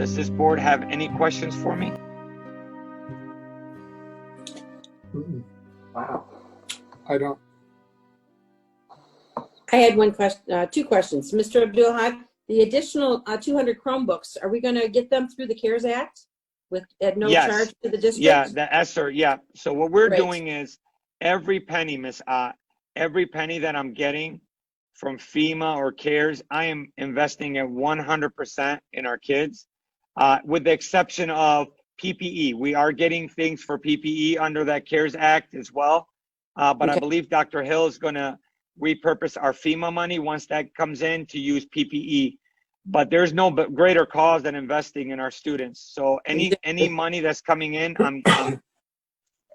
Does this board have any questions for me? Wow. I don't. I had one question, two questions. Mr. Abdulhad, the additional 200 Chromebooks, are we going to get them through the CARES Act at no Yes. charge to the district? Yeah, Esther, yeah. So what we're Great. doing is every penny, every penny that I'm getting from FEMA or CARES, I am investing at 100% in our kids, with the exception of PPE. We are getting things for PPE under that CARES Act as well. But Okay. I believe Dr. Hill is going to repurpose our FEMA money once that comes in to use PPE. But there's no greater cause than investing in our students. So any money that's coming in, I'm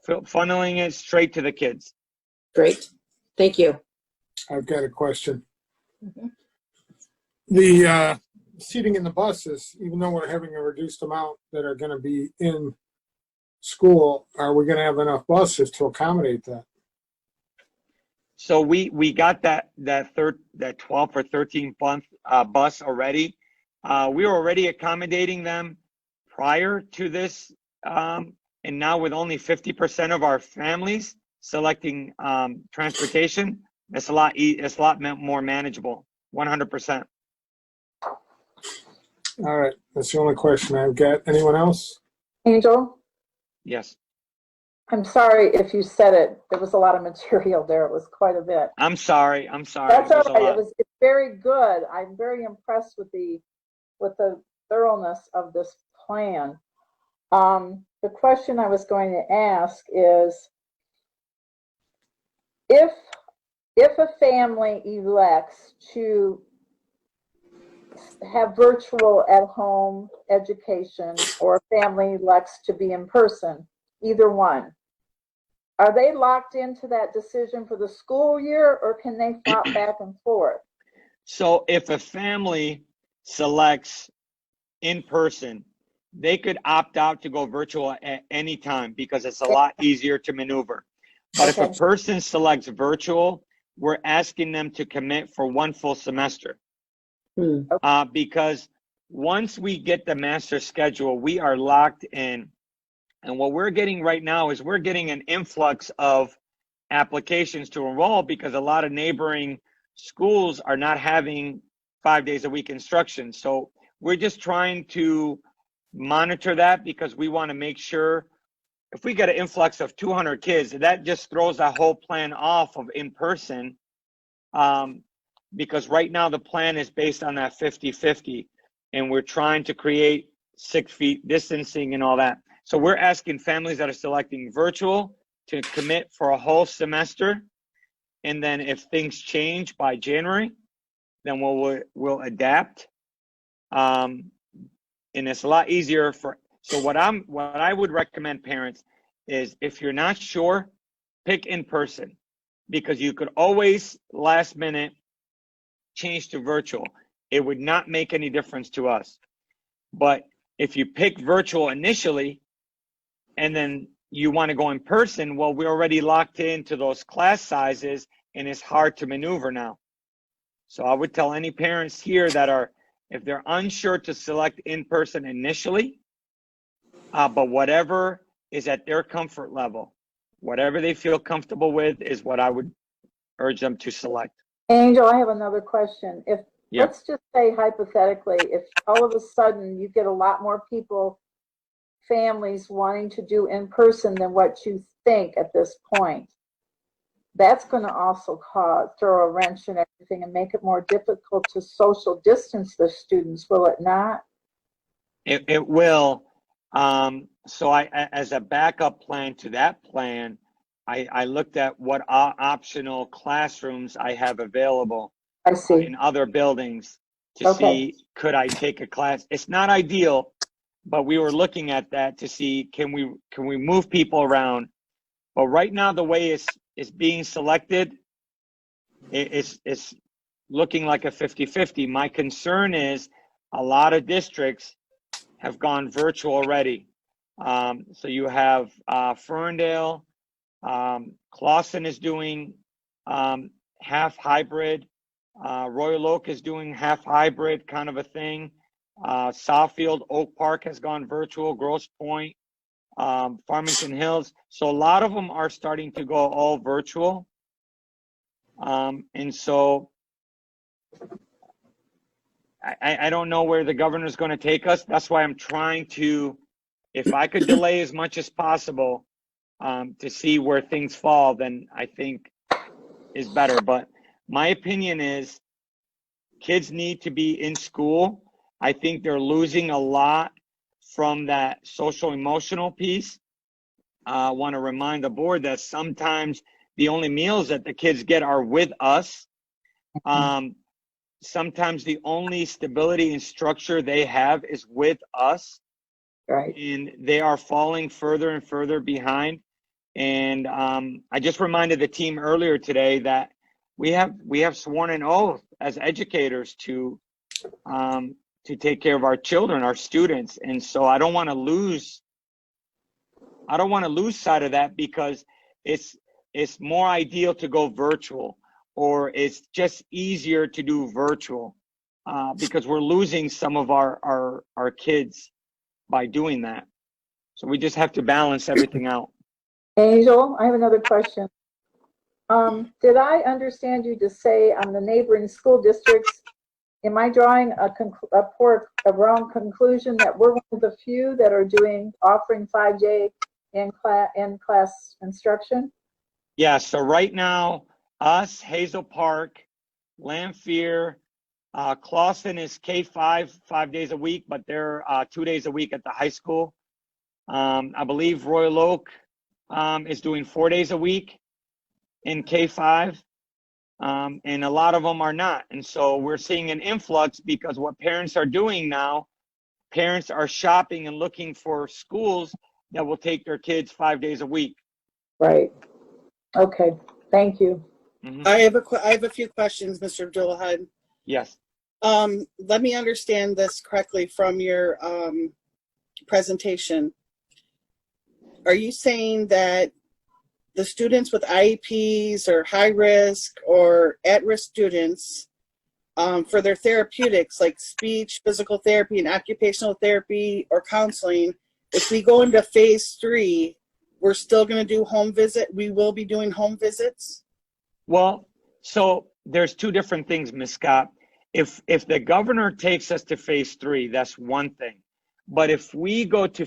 funneling it straight to the kids. Great. Thank you. I've got a question. Mm-hmm. The seating in the buses, even though we're having a reduced amount that are going to be in school, are we going to have enough buses to accommodate that? So we got that 12th or 13th bus already. We were already accommodating them prior to this, and now with only 50% of our families selecting transportation, it's a lot more manageable. 100%. All right, that's the only question I've got. Anyone else? Angel, Yes. I'm sorry if you said it. There was a lot of material there. It was quite a bit. I'm sorry. That's all right. It's very good. I'm very impressed with the thoroughness of this plan. The question I was going to ask is, if a family elects to have virtual at home education, or a family elects to be in person, either one, are they locked into that decision for the school year, or can they flop back and forth? So if a family selects in person, they could opt out to go virtual at any time because it's a lot easier to maneuver. But if a person selects virtual, we're asking them to commit for one full semester. Because once we get the master schedule, we are locked in. And what we're getting right now is we're getting an influx of applications to enroll because a lot of neighboring schools are not having 5 days a week instruction. So we're just trying to monitor that because we want to make sure if we get an influx of 200 kids, that just throws that whole plan off of in person. Because right now the plan is based on that 50-50, and we're trying to create 6 feet distancing and all that. So we're asking families that are selecting virtual to commit for a whole semester. And then if things change by January, then we'll adapt. And it's a lot easier so what I would recommend parents is, if you're not sure, pick in person, because you could always last minute change to virtual. It would not make any difference to us. But if you pick virtual initially and then you want to go in person, well, we're already locked into those class sizes and it's hard to maneuver now. So I would tell any parents here that if they're unsure, to select in person initially, but whatever is at their comfort level, whatever they feel comfortable with is what I would urge them to select. Angel, I have another question. Let's just say hypothetically, if all of a sudden you get a lot more families wanting to do in person than what you think at this point, that's going to also throw a wrench in everything and make it more difficult to social distance the students, will it not? It will. So as a backup plan to that plan, I looked at what optional classrooms I have available in other buildings to see, could I take a class? It's not ideal, but we were looking at that to see, can we move people around? But right now, the way it's being selected, it's looking like a 50-50. My concern is a lot of districts have gone virtual already. So you have Ferndale, Clawson is doing half hybrid. Royal Oak is doing half hybrid kind of a thing. Southfield, Oak Park has gone virtual, Grosse Pointe, Farmington Hills. So a lot of them are starting to go all virtual. And so I don't know where the governor's going to take us. That's why I'm trying to, if I could delay as much as possible to see where things fall, then I think is better. But my opinion is kids need to be in school. I think they're losing a lot from that social emotional piece. I want to remind the board that sometimes the only meals that the kids get are with us. Sometimes the only stability and structure they have is with us. Right. And they are falling further and further behind. And I just reminded the team earlier today that we have sworn an oath as educators to take care of our children, our students. And so I don't want to lose sight of that, because it's more ideal to go virtual, or it's just easier to do virtual because we're losing some of our kids by doing that. So we just have to balance everything out. Angel, I have another question. Did I understand you to say on the neighboring school districts, am I drawing a wrong conclusion that we're one of the few that are offering 5J in class instruction? Yeah, so right now, us, Hazel Park, Lanphier, Clawson is K-5, 5 days a week, but they're 2 days a week at the high school. I believe Royal Oak is doing 4 days a week in K-5, and a lot of them are not. And so we're seeing an influx, because what parents are doing now, parents are shopping and looking for schools that will take their kids 5 days a week. Right. Okay. Thank you. Mm-hmm. I have a few questions, Mr. Abdulahad. Yes. Let me understand this correctly from your presentation. Are you saying that the students with IEPs or high risk or at-risk students, for their therapeutics like speech, physical therapy, and occupational therapy or counseling, if we go into phase 3, we're still going to do home visit? We will be doing home visits? Well, so there's two different things, Ms. Scott. If the governor takes us to phase 3, that's one thing. But if we go to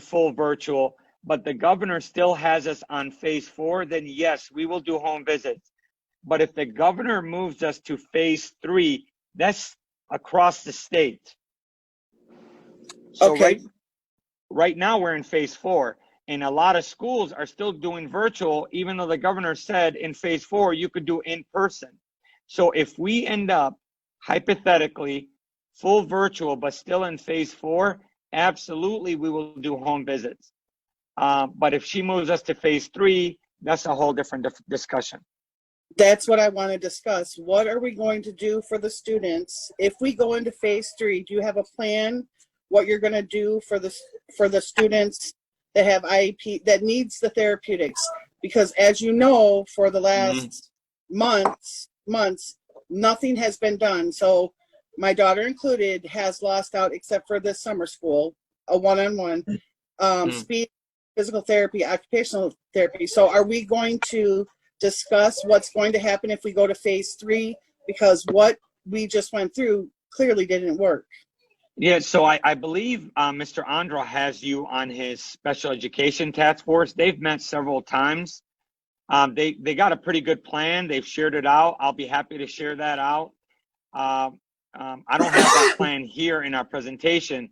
full virtual, but the governor still has us on phase 4, then yes, we will do home visits. But if the governor moves us to phase 3, that's across the state. So okay. Right now we're in phase 4, and a lot of schools are still doing virtual, even though the governor said in phase 4 you could do in person. So if we end up hypothetically full virtual but still in phase 4, absolutely we will do home visits. But if she moves us to phase 3, that's a whole different discussion. That's what I want to discuss. What are we going to do for the students if we go into phase 3? Do you have a plan what you're going to do for the students that have IEP that needs the therapeutics? Because as you know, for the last months, nothing has been done. So my daughter included has lost out, except for this summer school, a one-on-one speech, physical therapy, occupational therapy. So are we going to discuss what's going to happen if we go to phase 3? Because what we just went through clearly didn't work. Yeah, so I believe Mr. Andra has you on his special education task force. They've met several times. They got a pretty good plan. They've shared it out. I'll be happy to share that out. I don't have that plan here in our presentation,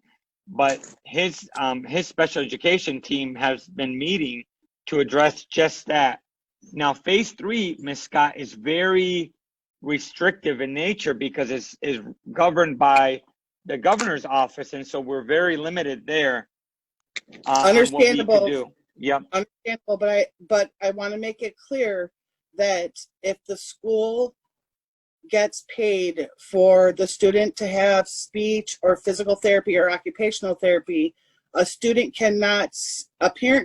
but his special education team has been meeting to address just that. Now, phase 3, Ms. Scott, is very restrictive in nature because it's governed by the governor's office, and so we're very limited there. Understandable. On what we could do. Yep. Understandable, but I want to make it clear that if the school gets paid for the student to have speech or physical therapy or occupational therapy, a parent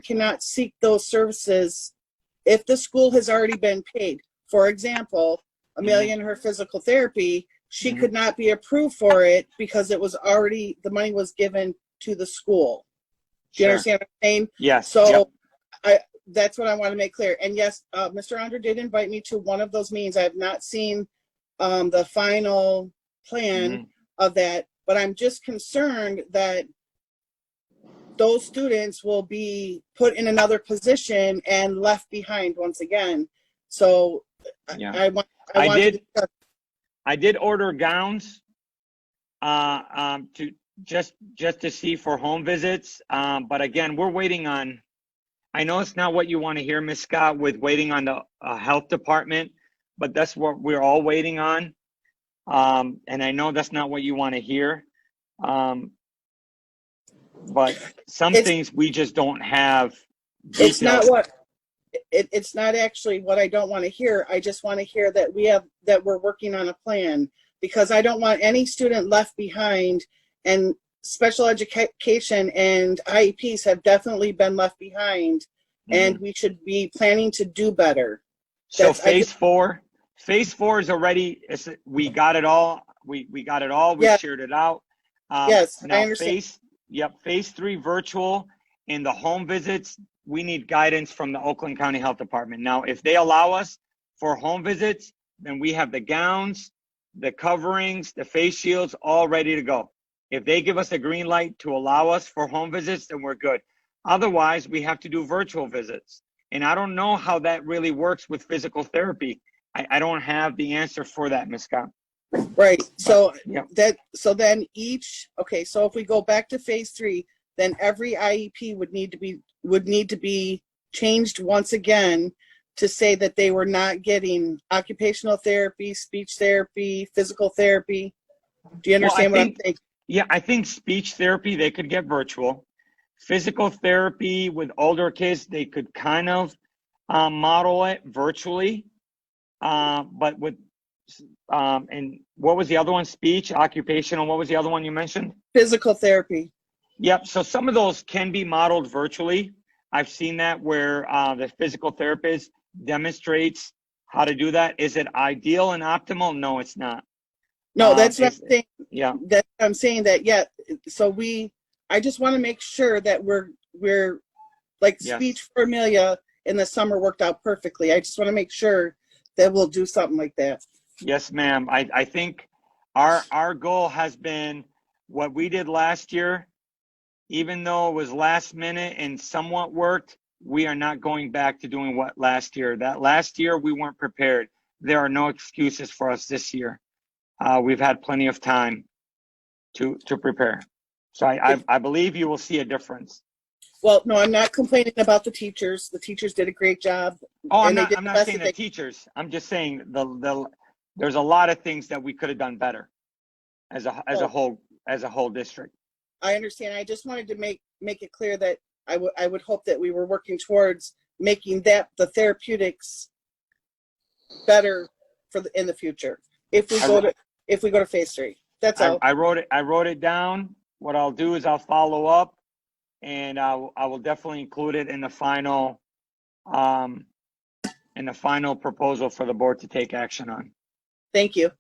cannot seek those services if the school has already been paid. For example, Amelia in her physical therapy, she could not be approved for it because it was already, the money was given to the school. Do you Sure. understand what I'm saying? Yes. So yep. that's what I want to make clear. And yes, Mr. Andre did invite me to one of those meetings. I have not seen the final plan of that, but I'm just concerned that those students will be put in another position and left behind once again. So Yeah. I did order gowns to just to see for home visits. But again, we're waiting on, I know it's not what you want to hear, Ms. Scott, with waiting on the health department, but that's what we're all waiting on. And I know that's not what you want to hear. But some things we just don't have details. It's not what, it's not actually what I don't want to hear. I just want to hear that we're working on a plan, because I don't want any student left behind, and special education and IEPs have definitely been left behind, and we should be planning to do better. So phase four is already, we got it all. We got it all. We shared it out. Yes, now I understand. Phase 3 virtual and the home visits, we need guidance from the Oakland County Health Department. Now, if they allow us for home visits, then we have the gowns, the coverings, the face shields, all ready to go. If they give us a green light to allow us for home visits, then we're good. Otherwise, we have to do virtual visits. And I don't know how that really works with physical therapy. I don't have the answer for that, Ms. Scott. Right. So so then so if we go back to phase 3, then every IEP would need to be changed once again to say that they were not getting occupational therapy, speech therapy, physical therapy. Do you understand what I'm saying? Yeah, I think speech therapy, they could get virtual. Physical therapy with older kids, they could kind of model it virtually. But with, and what was the other one? Speech, occupational, what was the other one you mentioned? Physical therapy. Yep, so some of those can be modeled virtually. I've seen that where the physical therapist demonstrates how to do that. Is it ideal and optimal? No, it's not. No, that's what I'm saying. Yeah. That I'm saying that, yeah. So I just want to make sure that we're like speech for Amelia in the summer worked out perfectly. I just want to make sure that we'll do something like that. Yes, ma'am. I think our goal has been what we did last year, even though it was last minute and somewhat worked, we are not going back to doing what last year. That last year we weren't prepared. There are no excuses for us this year. We've had plenty of time to prepare. So I believe you will see a difference. Well, no, I'm not complaining about the teachers. The teachers did a great job. Oh, I'm not saying the teachers. I'm just saying there's a lot of things that we could have done better as a whole district. I understand. I just wanted to make it clear that I would hope that we were working towards making the therapeutics better in the future if we go to phase 3. That's all. I wrote it down. What I'll do is I'll follow up, and I will definitely include it in the final proposal for the board to take action on. Thank you.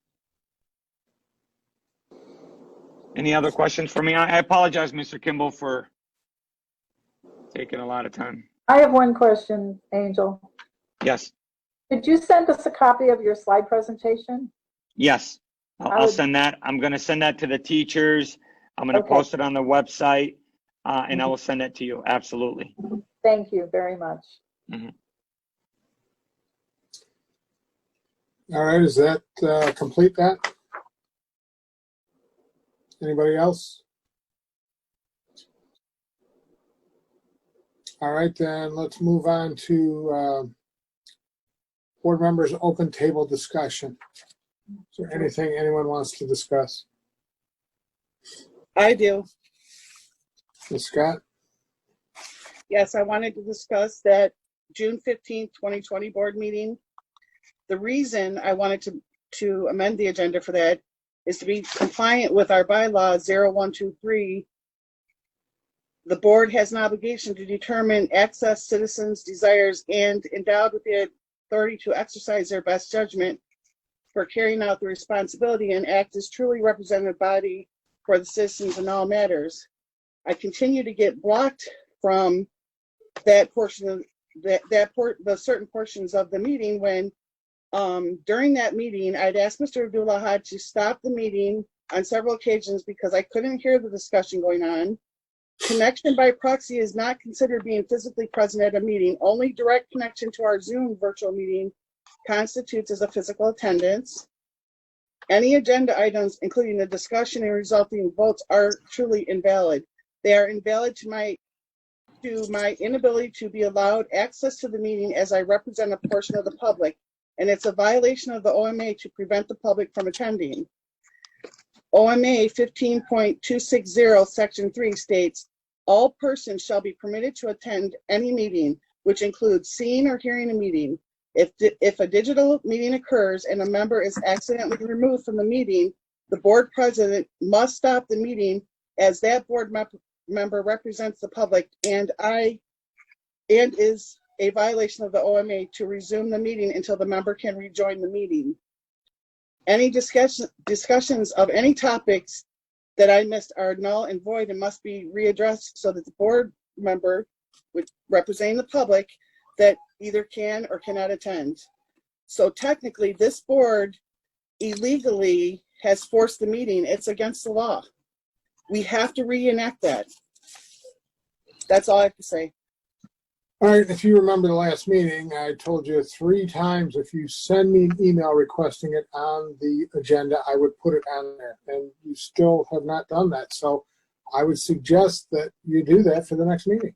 Any other questions for me? I apologize, Mr. Kimble, for taking a lot of time. I have one question, Angel. Yes. Could you send us a copy of your slide presentation? Yes, I'll send that. I'm going to send that to the teachers. I'm going to post it on the website, and I will send it to you. Absolutely. Thank you very much. All right, is that complete that? Anybody else? All right, then let's move on to board members' open table discussion. Is there anything anyone wants to discuss? I do. Ms. Scott? Yes, I wanted to discuss that June 15th, 2020 board meeting. The reason I wanted to amend the agenda for that is to be compliant with our bylaw 0123. The board has an obligation to determine access citizens' desires and endowed with the authority to exercise their best judgment for carrying out the responsibility and act as truly representative body for the citizens in all matters. I continue to get blocked from that portion of the certain portions of the meeting when during that meeting, I'd asked Mr. Abdullah to stop the meeting on several occasions because I couldn't hear the discussion going on. Connection by proxy is not considered being physically present at a meeting. Only direct connection to our Zoom virtual meeting constitutes as a physical attendance. Any agenda items, including the discussion and resulting votes, are truly invalid. They are invalid to my inability to be allowed access to the meeting as I represent a portion of the public, and it's a violation of the OMA to prevent the public from attending. OMA 15.260 Section 3 states, all persons shall be permitted to attend any meeting, which includes seeing or hearing a meeting. If a digital meeting occurs and a member is accidentally removed from the meeting, the board president must stop the meeting as that board member represents the public and is a violation of the OMA to resume the meeting until the member can rejoin the meeting. Any discussions of any topics that I missed are null and void and must be readdressed so that the board member, representing the public, that either can or cannot attend. So technically, this board illegally has forced the meeting. It's against the law. We have to reenact that. That's all I have to say. All right, if you remember the last meeting, I told you 3 times if you send me an email requesting it on the agenda, I would put it on there. And you still have not done that. So I would suggest that you do that for the next meeting.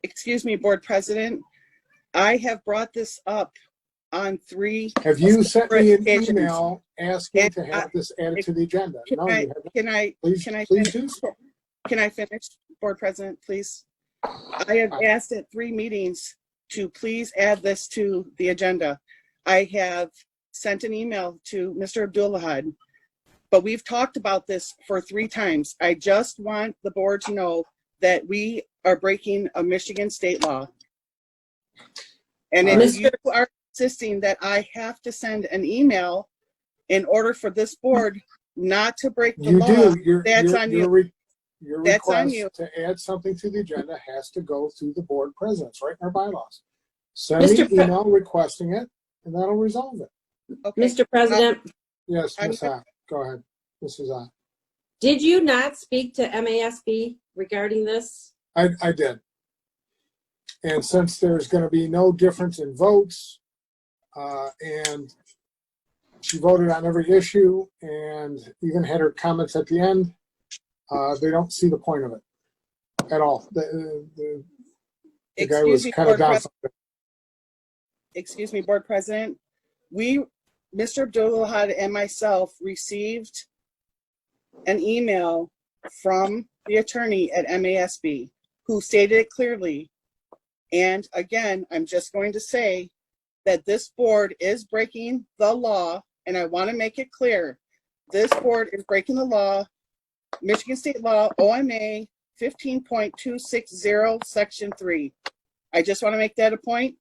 Excuse me, board president. I have brought this up on 3. Have you sent me an occasions. email asking to have this added to the agenda? No, you haven't. Please do so. Can I finish, board president, please? I have asked at 3 meetings to please add this to the agenda. I have sent an email to Mr. Abdullah, but we've talked about this for 3 times. I just want the board to know that we are breaking a Michigan state law. And if you are insisting that I have to send an email in order for this board not to break the law, that's on you. Your That's request on you. to add something to the agenda has to go through the board presidents, right in our bylaws. Send me an email requesting it, and that'll resolve it. Okay. Mr. President, Yes, Ms. Ott. Go ahead, Mrs. Ott. did you not speak to MASB regarding this? I did. And since there's going to be no difference in votes, and she voted on every issue and even had her comments at the end, they don't see the point of it at all. The guy was kind of down. Excuse me, board president. Mr. Abdullah and myself received an email from the attorney at MASB who stated it clearly. And again, I'm just going to say that this board is breaking the law, and I want to make it clear. This board is breaking the law, Michigan State Law, OMA 15.260, Section 3. I just want to make that a point,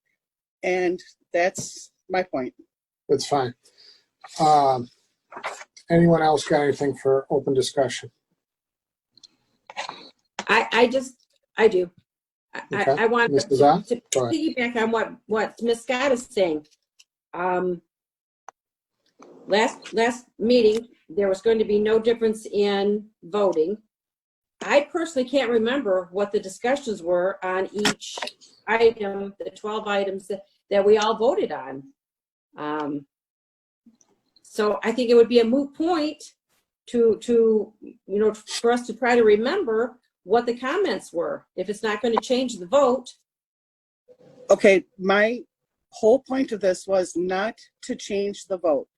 and that's my point. That's fine. Anyone else got anything for open discussion? I do. Okay. I want Mrs. Ott? to Go ahead. piggyback on what Ms. Scott is saying. Last meeting, there was going to be no difference in voting. I personally can't remember what the discussions were on each item, the 12 items that we all voted on. So I think it would be a moot point for us to try to remember what the comments were, if it's not going to change the vote. Okay, my whole point of this was not to change the vote.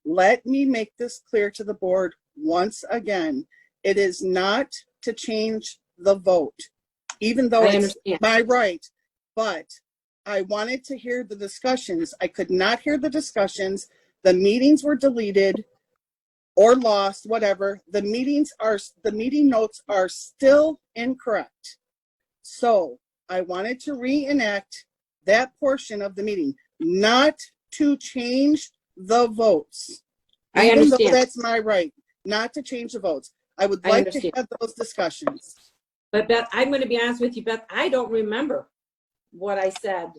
Let me make this clear to the board once again. It is not to change the vote, even though it's my right, but I wanted to hear the discussions. I could not hear the discussions. The meetings were deleted or lost, whatever. The meeting notes are still incorrect. So I wanted to reenact that portion of the meeting, not to change the votes. I Even though understand. that's my right, not to change the votes. I would I like to understand. have those discussions. But Beth, I'm going to be honest with you, Beth, I don't remember what I said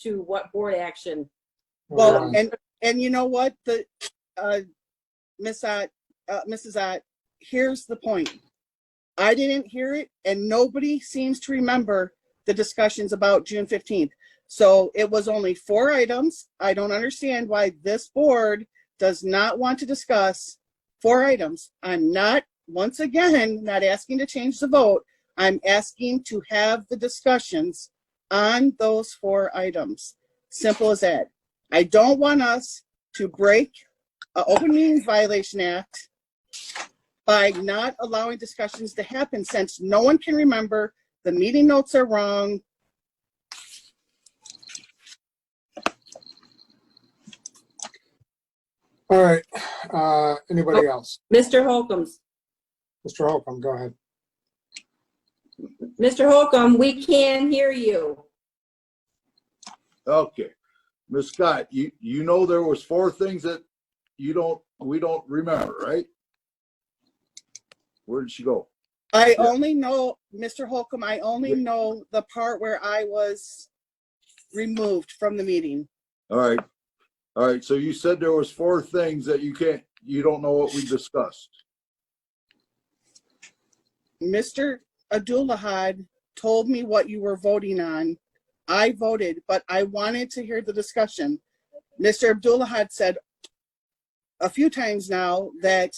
to what board action. Well, Right. and you know what, the Mrs. Ott, here's the point. I didn't hear it, and nobody seems to remember the discussions about June 15th. So it was only 4 items. I don't understand why this board does not want to discuss 4 items. I'm not, once again, not asking to change the vote. I'm asking to have the discussions on those 4 items. Simple as that. I don't want us to break an Open Meetings Violation Act by not allowing discussions to happen, since no one can remember, the meeting notes are wrong. All right. Anybody else? Mr. Holcombs. Mr. Holcomb, go ahead. Mr. Holcomb, we can't hear you. Okay. Ms. Scott, you know there was 4 things that we don't remember, right? Where did she go? I Yeah. only know, Mr. Holcomb, I only know the part where I was removed from the meeting. All right. All right. So you said there was 4 things that you don't know what we discussed. Mr. Abdullahad told me what you were voting on. I voted, but I wanted to hear the discussion. Mr. Abdullahad said a few times now that,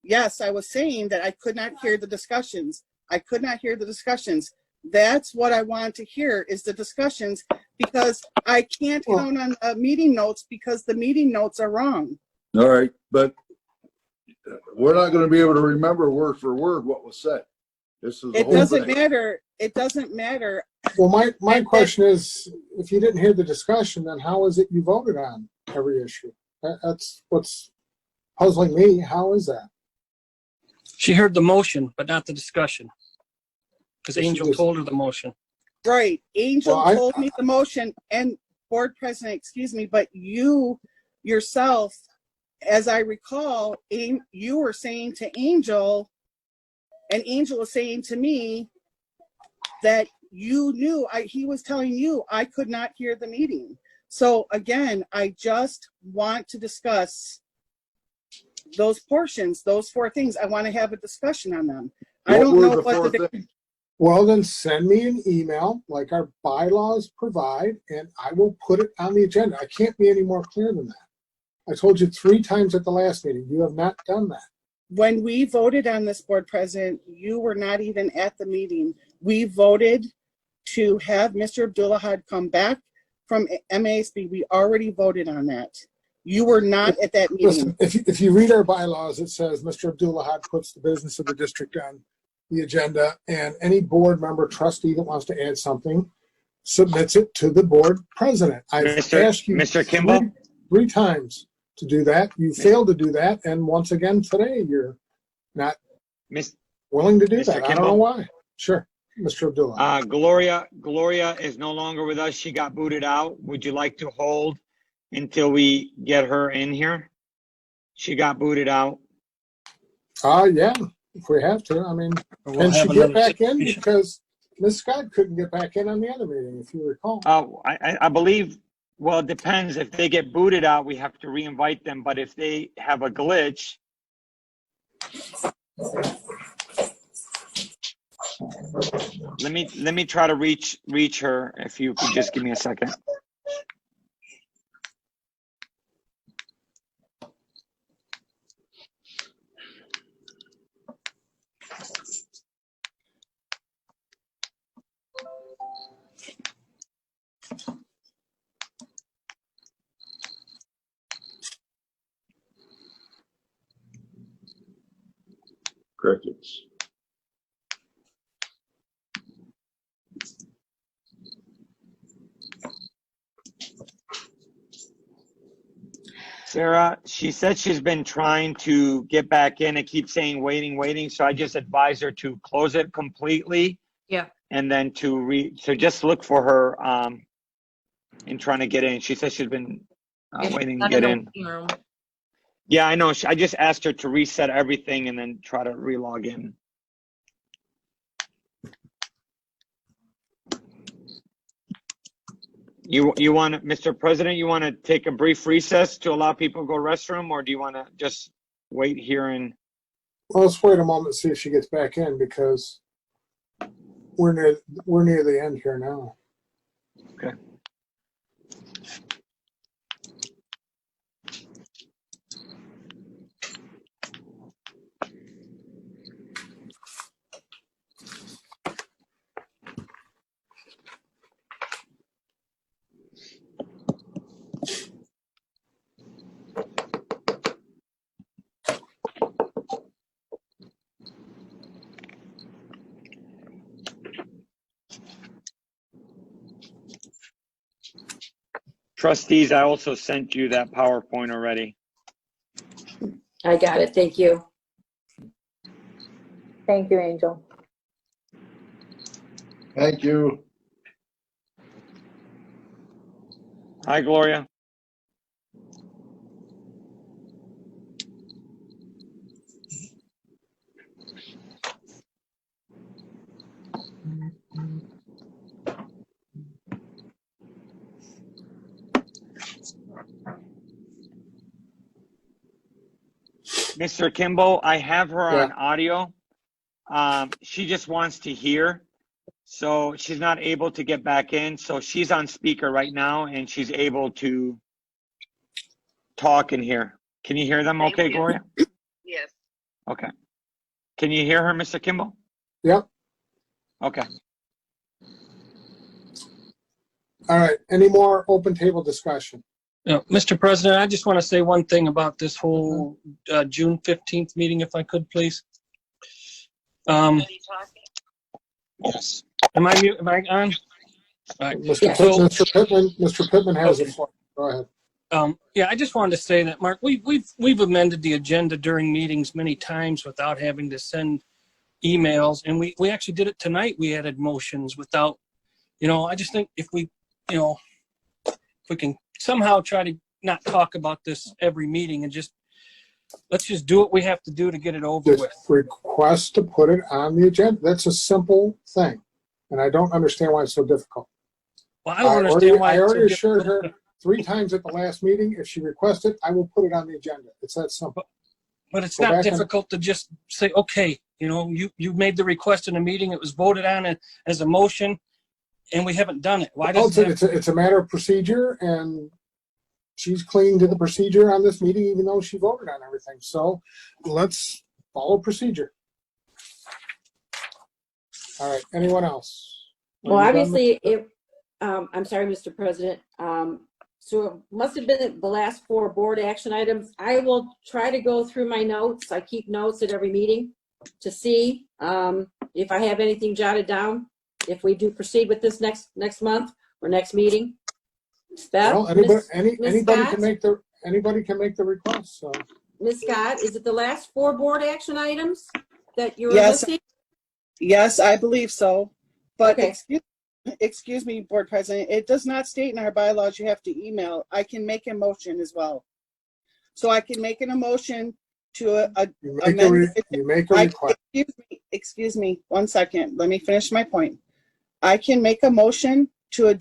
yes, I was saying that I could not hear the discussions. I could not hear the discussions. That's what I want to hear, is the discussions, because I can't count on meeting notes because the meeting notes are wrong. All right. But we're not going to be able to remember word for word what was said. This is the It whole doesn't thing. matter. It doesn't matter. Well, my question is, if you didn't hear the discussion, then how is it you voted on every issue? That's what's puzzling me. How is that? She heard the motion, but not the discussion. Because So she Angel just- told her the motion. Right. Angel Well, told me the motion, and board president, excuse me, but you yourself, as I recall, you were saying to Angel, and Angel was saying to me that you knew, he was telling you I could not hear the meeting. So again, I just want to discuss those portions, those 4 things. I want to have a discussion on them. I What don't were know the what 4 the things? Well, then send me an email like our bylaws provide, and I will put it on the agenda. I can't be any more clear than that. I told you 3 times at the last meeting. You have not done that. When we voted on this, board president, you were not even at the meeting. We voted to have Mr. Abdullahad come back from MASB. We already voted on that. You were not at that meeting. Listen, if you read our bylaws, it says Mr. Abdullahad puts the business of the district on the agenda, and any board member trustee that wants to add something submits it to the board president. I've asked you Mr. Kimble? three times to do that. You failed to do that, and once again today you're not Miss, willing to do Mr. that. I don't Kimble? know why. Sure, Mr. Abdullah. Gloria is no longer with us. She got booted out. Would you like to hold until we get her in here? She got booted out. Yeah, if we have to. I mean, We'll can she have get another back in? situation. Because Ms. Scott couldn't get back in on the other meeting, if you recall. I believe, well, it depends. If they get booted out, we have to re-invite them. But if they have a glitch, let me try to reach her. If you could just give me a second. Crickets. Sarah, she said she's been trying to get back in. It keeps saying waiting. So I just advise her to close it completely. Yeah. And then so just look for her in trying to get in. She says she's been I'm waiting to get in. Yeah, I know. I just asked her to reset everything and then try to re-log in. You want to, Mr. President, you want to take a brief recess to allow people to go restroom, or do you want to just wait here and? Well, let's wait a moment and see if she gets back in, because we're near the end here now. Okay. Trustees, I also sent you that PowerPoint already. I got it. Thank you. Thank you, Angel. Thank you. Hi, Gloria. Mr. Kimble, I have her on audio. She just wants to hear, so she's not able to get back in. So she's on speaker right now, and she's able to talk and hear. Can you hear them okay, Gloria? Yes. Okay. Can you hear her, Mr. Kimble? Yep. Okay. All right. Any more open table discussion? Mr. President, I just want to say one thing about this whole June 15th meeting, if I could, please. Are you talking? Yes. Am I mute? Am I on? All right. Mr. Pittman has the floor. Go ahead. Yeah, I just wanted to say that, Mark, we've amended the agenda during meetings many times without having to send emails, and we actually did it tonight. We added motions without, I just think if we can somehow try to not talk about this every meeting and let's just do what we have to do to get it over with. Request to put it on the agenda. That's a simple thing, and I don't understand why it's so difficult. Well, I don't understand why I it's so already assured difficult. her 3 times at the last meeting. If she requests it, I will put it on the agenda. It's that simple. But it's Go not back difficult to just say, okay, you made the request in a meeting. It was voted on as a motion, and we haven't done it. Why does it's a matter of procedure, and she's clinging to the procedure on this meeting, even though she voted on everything. So let's follow procedure. All right. Anyone else? Well, obviously, I'm sorry, Mr. President. So it must have been the last 4 board action items. I will try to go through my notes. I keep notes at every meeting to see if I have anything jotted down. If we do proceed with this next month or next meeting. Steph, well, anybody can make the request. So, Ms. Scott, is it the last 4 board action items that you're Yes. listing? Yes, I believe so. But Okay. excuse me, Board President, it does not state in our bylaws you have to email. I can make a motion as well. So I can make an emotion to amend. you make a request. Excuse me, 1 second. Let me finish my point. I can make a motion to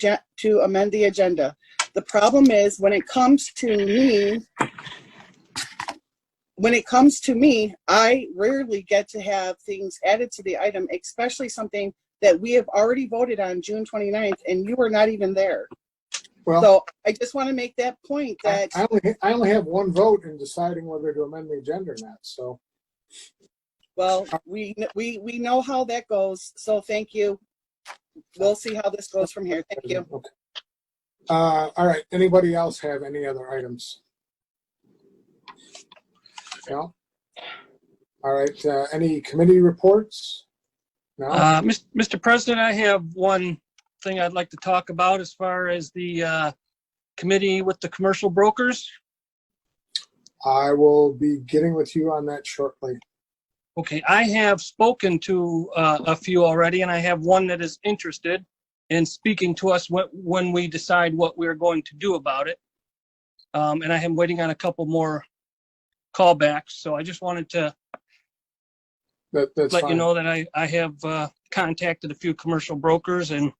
amend the agenda. The problem is when it comes to me, I rarely get to have things added to the item, especially something that we have already voted on June 29th, and you were not even there. Well, so I just want to make that point that I only have 1 vote in deciding whether to amend the agenda or not. So, well, we know how that goes. So thank you. We'll see how this goes from here. Thank you. Okay. All right. Anybody else have any other items? No? All right. Any committee reports? No? Mr. President, I have one thing I'd like to talk about as far as the committee with the commercial brokers. I will be getting with you on that shortly. Okay, I have spoken to a few already, and I have one that is interested in speaking to us when we decide what we're going to do about it. and I am waiting on a couple more callbacks. So I just wanted to That's let fine. you know that I have contacted a few commercial brokers, and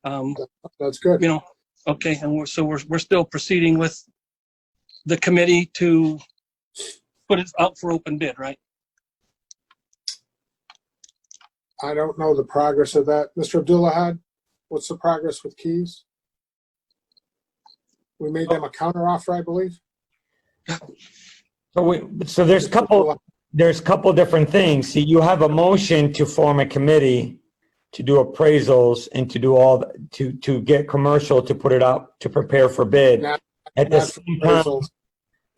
That's good. you know, okay, and we're still proceeding with the committee to put it out for open bid, right? I don't know the progress of that. Mr. Abdullahad, what's the progress with Keys? We made them a counteroffer, I believe. So there's a couple different things. See, you have a motion to form a committee to do appraisals and to do to get commercial to put it out to prepare for bid. Not- At the Not for same time, appraisals.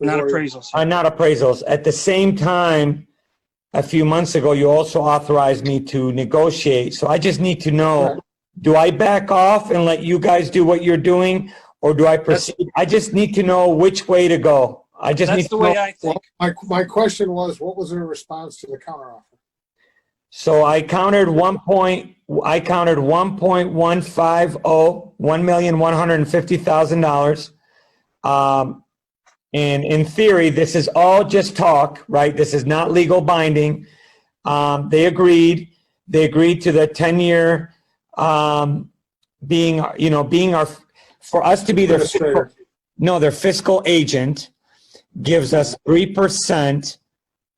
Not We've already- appraisals. not appraisals. At the same time, a few months ago, you also authorized me to negotiate. So I just need to know, Right. do I back off and let you guys do what you're doing, or do I proceed? I just need to know which way to go. I just need That's the to way know. I think. My question was, what was their response to the counteroffer? So I countered 1.150, $1,150,000. And in theory, this is all just talk, right? This is not legal binding. They agreed to the 10-year, being our, for us to be their Administrator. their fiscal agent gives us 3%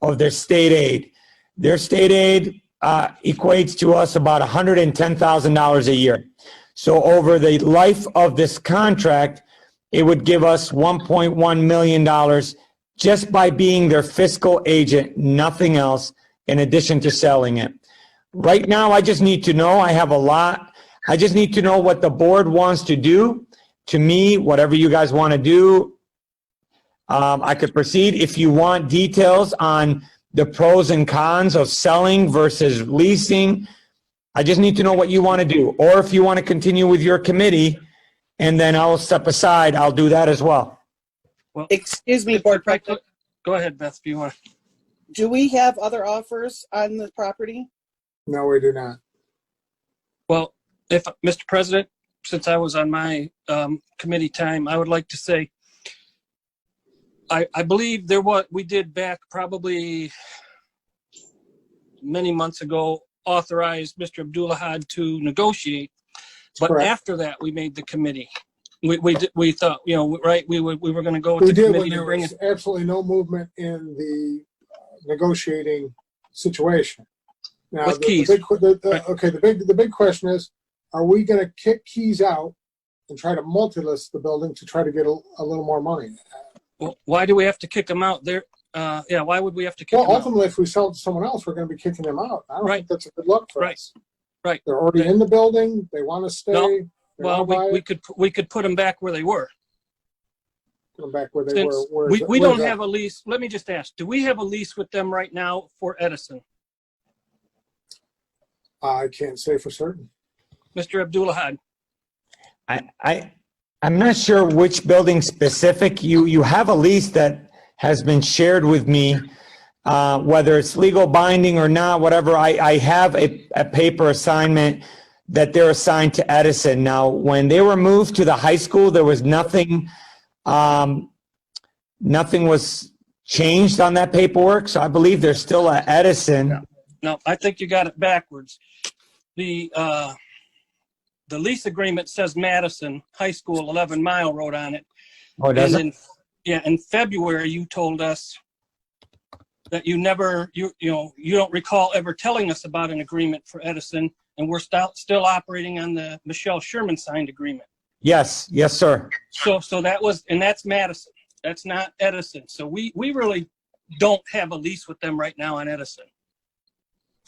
of their state aid. Their state aid equates to us about $110,000 a year. So over the life of this contract, it would give us $1.1 million just by being their fiscal agent, nothing else, in addition to selling it. Right now, I just need to know, I have a lot. I just need to know what the board wants to do. To me, whatever you guys want to do, I could proceed. If you want details on the pros and cons of selling versus leasing, I just need to know what you want to do. Or if you want to continue with your committee, and then I'll step aside, I'll do that as well. Well, Excuse me, if Board I President. could- go ahead, Beth, if you want. Do we have other offers on the property? No, we do not. Well, if Mr. President, since I was on my committee time, I would like to say, I believe we did back probably many months ago, authorized Mr. Abdullahad to negotiate. But Correct. after that, we made the committee. We thought, right, we were going to go with We the did when committee there to bring was it. absolutely no movement in the negotiating situation. Now, With the Keys. the big question is, are we going to kick Keys out and try to multi-list the building to try to get a little more money? Well, why do we have to kick them out? Why would we have to kick Well, them out? ultimately, if we sell it to someone else, we're going to be kicking them out. I don't Right. think that's a good look for Right. us. Right. They're already in the building. They want to stay. No. They Well, want to buy we could put them back where they were. Put them back where they Since were. we don't have a lease. Let me just ask, do we have a lease with them right now for Edison? I can't say for certain. Mr. Abdullahad? I'm not sure which building specific. You have a lease that has been shared with me, whether it's legal binding or not, whatever. I have a paper assignment that they're assigned to Edison. Now, when they were moved to the high school, there was nothing was changed on that paperwork. So I believe they're still at Edison. No, I think you got it backwards. The lease agreement says Madison High School, 11 Mile Road on it. Oh, does it? In February, you told us that you don't recall ever telling us about an agreement for Edison, and we're still operating on the Michelle Sherman signed agreement. Yes, sir. So that's Madison. That's not Edison. So we really don't have a lease with them right now on Edison.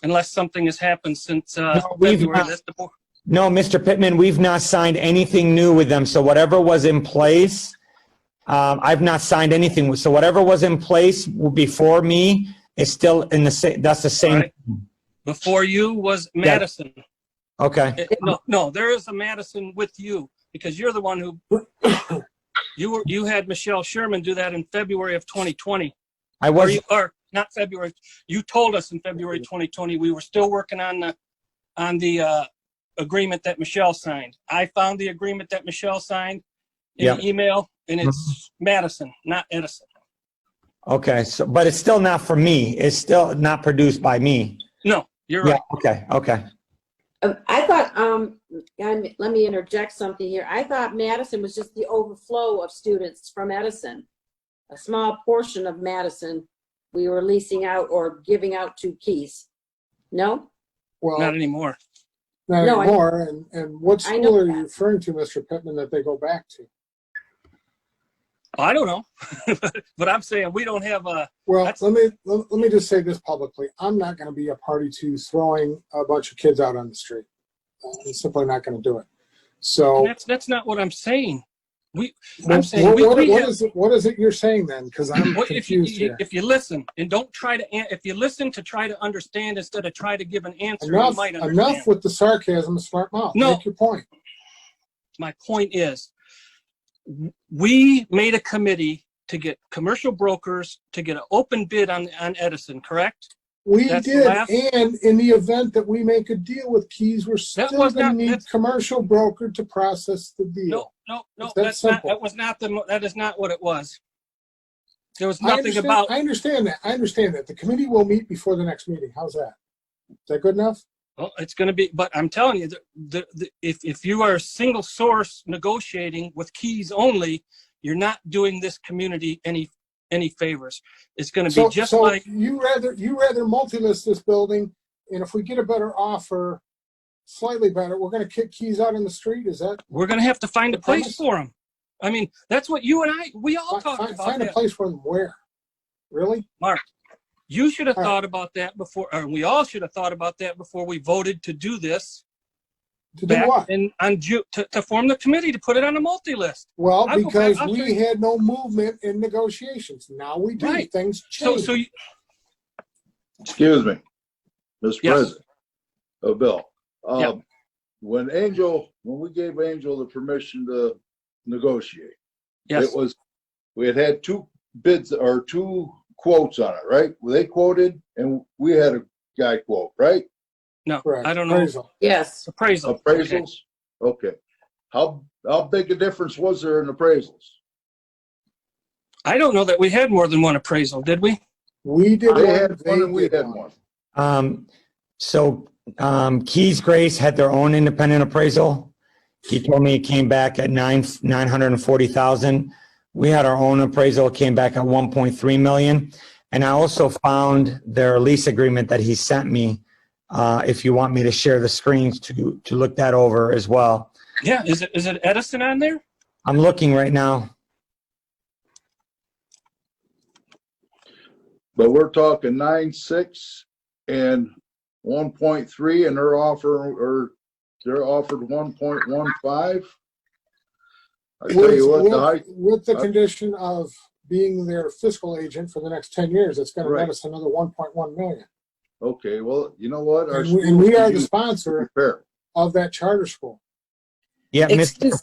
Unless something has happened since we've February. not. That's the board. No, Mr. Pittman, we've not signed anything new with them. So whatever was in place, I've not signed anything. So whatever was in place before me is still in the same. That's the same. Right. Before you was Madison. Okay. No, there is a Madison with you because you're the one who you had Michelle Sherman do that in February of 2020. I was. Or not February. You told us in February 2020 we were still working on the agreement that Michelle signed. I found the agreement that Michelle signed in the email, and it's Madison, not Edison. Okay, so, but it's still not for me. It's still not produced by me. No, you're Yeah, right. okay, okay. I thought, and let me interject something here. I thought Madison was just the overflow of students from Edison. A small portion of Madison we were leasing out or giving out to Keys. No? Well, Not anymore. not No, anymore. And what I school know are you that. referring to, Mr. Pittman, that they go back to? I don't know, but I'm saying we don't have a. Well, That's- let me just say this publicly. I'm not going to be a party to throwing a bunch of kids out on the street. I'm simply not going to do it. So That's not what I'm saying. I'm Well, saying what is it you're saying then? Because I'm Well, confused here. if you listen and don't try to, if you listen to try to understand instead of try to give an answer, you might understand. Enough with the sarcasm, smart mouth. No. Make your point. My point is, we made a committee to get commercial brokers to get an open bid on Edison, correct? We That's did, last- and in the event that we make a deal with Keys, we're still was going not- to need that's- commercial broker to process the deal. No, It's that that's not. simple. That was not the. That is not what it was. There was I nothing understand, about. I understand that. I understand that. The committee will meet before the next meeting. How's that? Is that good enough? Well, it's going to be, but I'm telling you, if you are single source negotiating with Keys only, you're not doing this community any favors. It's going to be just so like you rather multi-list this building, and if we get a better offer, slightly better, we're going to kick Keys out in the street. Is that we're going to have to find a The place premise? for them. I mean, that's what you and we all talked about find a that. place for them? Where? Really? Mark, you should have All right. thought about that before, or we all should have thought about that before we voted to do this. To do Back what? on June to form the committee to put it on a multi-list. Well, I'll go because back- I'll show we you. had no movement in negotiations. Now we do. Right. Things So change. you, Excuse me, Mr. Yes. President. Oh, Bill. Yeah. When we gave Angel the permission to negotiate, yes, we had two bids or two quotes on it, right? They quoted and we had a guy quote, right? no, Correct. I don't know. Appraisal. Yes. Appraisal. Appraisals? Okay. How big a difference was there in appraisals? I don't know that we had more than one appraisal, did we? We did They one. had They one and we did had one. one. So Keys Grace had their own independent appraisal. He told me it came back at 940,000. We had our own appraisal, it came back at 1.3 million. And I also found their lease agreement that he sent me. If you want me to share the screens to look that over as well. Yeah. Is it Edison on there? I'm looking right now. But we're talking 9.6 and 1.3 and they're offered 1.15. I tell you what, With the condition of being their fiscal agent for the next 10 years, it's going to net Right. us another 1.1 million. okay, well, you know what? Our And we schools are could the use sponsor repair. of that charter school. Yeah, Excuse-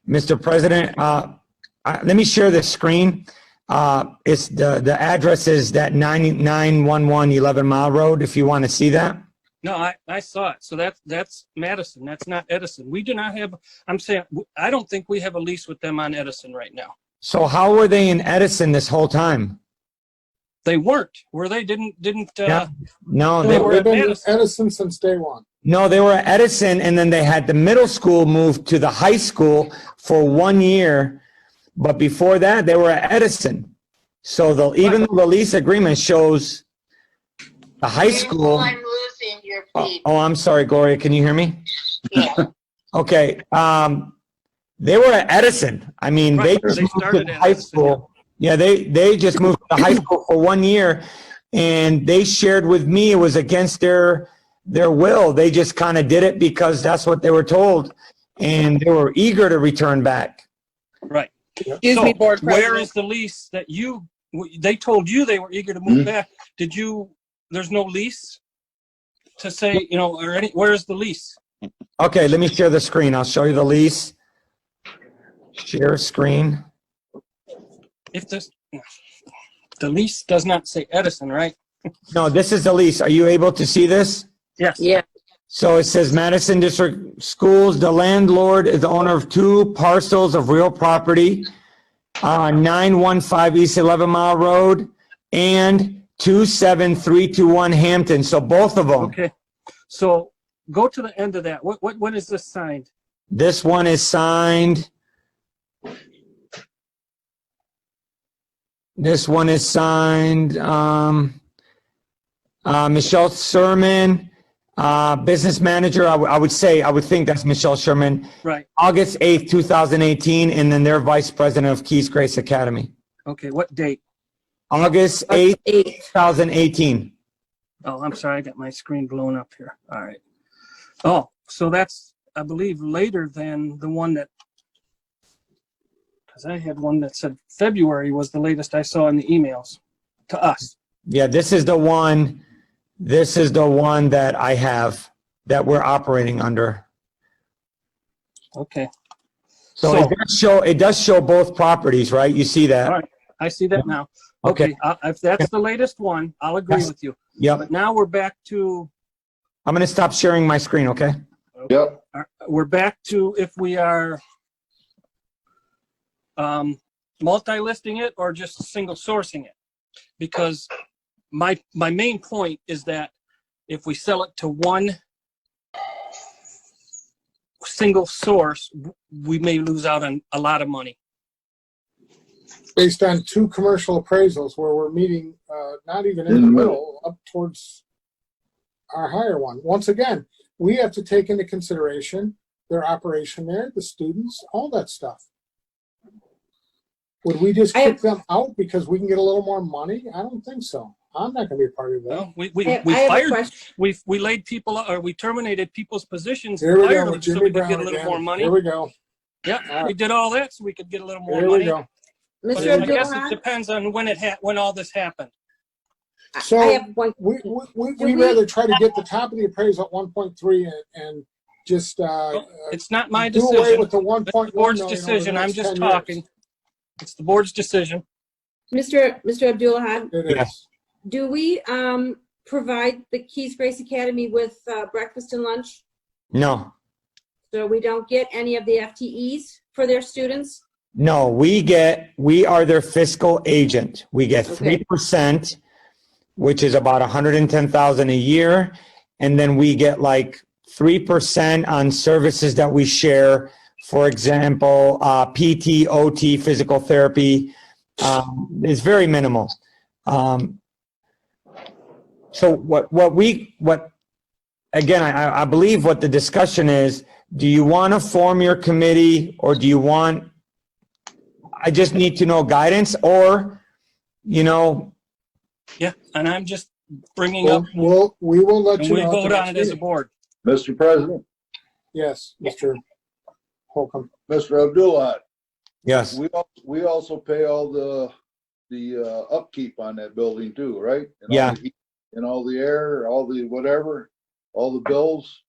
Mr. President, let me share the screen. It's the address is that 911 11 Mile Road, if you want to see that. No, I saw it. So that's Madison. That's not Edison. We do not have. I'm saying I don't think we have a lease with them on Edison right now. So how were they in Edison this whole time? They weren't. Were they? Didn't. Yeah. No, they They were They've at been Madison. Edison since day one. No, they were at Edison, and then they had the middle school moved to the high school for 1 year. But before that, they were at Edison. So even though the lease agreement shows the high school. I'm losing your Oh, feed. I'm sorry, Gloria. Can you hear me? Yeah. Okay. They were at Edison. I mean, Right, they just they moved to started the at high Edison, school. Yeah, they just moved to high school for 1 year, and they shared with me it was against their will. They just kind of did it because that's what they were told, and they were eager to return back. Right. Excuse So me, Board where President. is the lease that they told you they were eager to move back? Did you? There's no lease to say, where's the lease? Okay, let me share the screen. I'll show you the lease. Share screen. If the lease does not say Edison, right? No, this is the lease. Are you able to see this? Yes. Yeah. So it says Madison District Schools, the landlord is the owner of 2 parcels of real property 915 East 11 Mile Road, and 27321 Hampton. So both of them. Okay. So go to the end of that. What is this signed? This one is signed. This one is signed. Michelle Sherman, business manager. I would think that's Michelle Sherman. Right. August 8th, 2018, and then they're vice president of Keys Grace Academy. Okay. What date? August 8th, 2018. Oh, I'm sorry. I got my screen blown up here. All right. Oh, so that's, I believe, later than the one that, because I had one that said February was the latest I saw in the emails to us. Yeah, this is the one that I have that we're operating under. Okay. So it does show both properties, right? You see that? All right. I see that now. Okay. Okay. If that's the latest one, I'll agree Yes. with you. Yep. But now we're back to, I'm going to stop sharing my screen, okay? Yep. we're back to if we are multi-listing it or just single sourcing it. Because my main point is that if we sell it to one single source, we may lose out on a lot of money. Based on 2 commercial appraisals where we're meeting, not even in the middle, up towards our higher one. Once again, we have to take into consideration their operation there, the students, all that stuff. Would we just kick them out because we can get a little more money? I don't think so. I'm not going to be a part of that. Well, we I have a fired, question. we laid people, or we terminated people's positions, Here we fired go, them so Jimmy we could Brown get a little again. more money. Here we go. Yeah, we did all that so we could get a little more Here we money. go. But Mr. I guess it Abdullah, depends on when all this happened. So I have one. we'd rather try to get the top of the appraisal at 1.3 and just It's not my do away decision. with the It's 1.1 the board's million over the decision. I'm next just 10 years. talking. It's the board's decision. Mr. Abdullah, It is. Yes. do we provide the Keys Grace Academy with breakfast and lunch? No. So we don't get any of the FTEs for their students? No, we are their fiscal agent. We get Okay. 3%, which is about 110,000 a year. And then we get like 3% on services that we share. For example, PT, OT, physical therapy. It's very minimal. So again, I believe what the discussion is, do you want to form your committee or do you want, I just need to know guidance or, Yeah, and I'm just bringing up, We will let and you we know. at the vote on next it as a meeting. board. Mr. President, Yes, Mr. Holcomb. Mr. Abdullah, yes. we also pay all the upkeep on that building too, right? And all Yeah. the heat and all the air, all the whatever, all the bills.